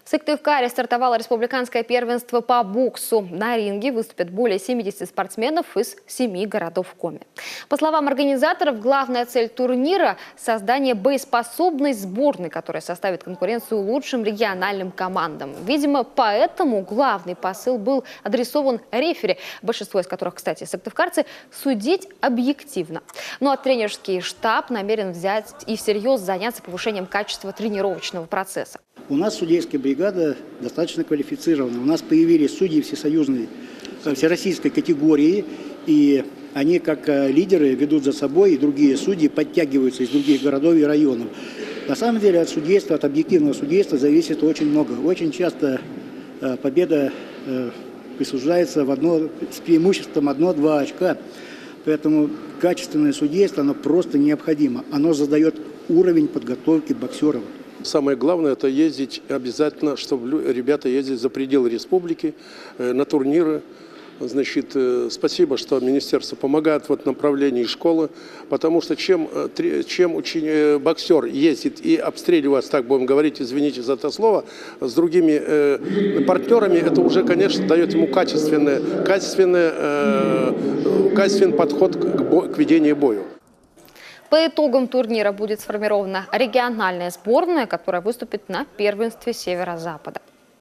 В Сыктывкаре стартовало республиканское первенство по боксу. На ринге выступят более 70 спортсменов из 7 городов Коми. По словам организаторов, главная цель турнира – создание боеспособной сборной, которая составит конкуренцию лучшим региональным командам. Видимо, поэтому главный посыл был адресован рефери, большинство из которых, кстати, сыктывкарцы, судить объективно. Ну а тренерский штаб намерен взять и всерьез заняться повышением качества тренировочного процесса. У нас судейская бригада достаточно квалифицирована. У нас появились судьи всесоюзной, всероссийской категории, и они как лидеры ведут за собой, и другие судьи подтягиваются из других городов и районов. На самом деле от судейства, от объективного судейства зависит очень много. Очень часто победа присуждается с преимуществом 1-2 очка. Поэтому качественное судейство, оно просто необходимо. Оно задает уровень подготовки боксеров. Самое главное – это ездить обязательно, чтобы ребята ездили за пределы республики, на турниры. Значит, спасибо, что министерство помогает в этом направлении школы, потому что чем боксер ездит и обстреливается, так будем говорить, извините за это слово, с другими партнерами, это уже, конечно, дает ему качественный подход к ведению боя. По итогам турнира будет сформирована региональная сборная, которая выступит на первенстве Северо-Запада.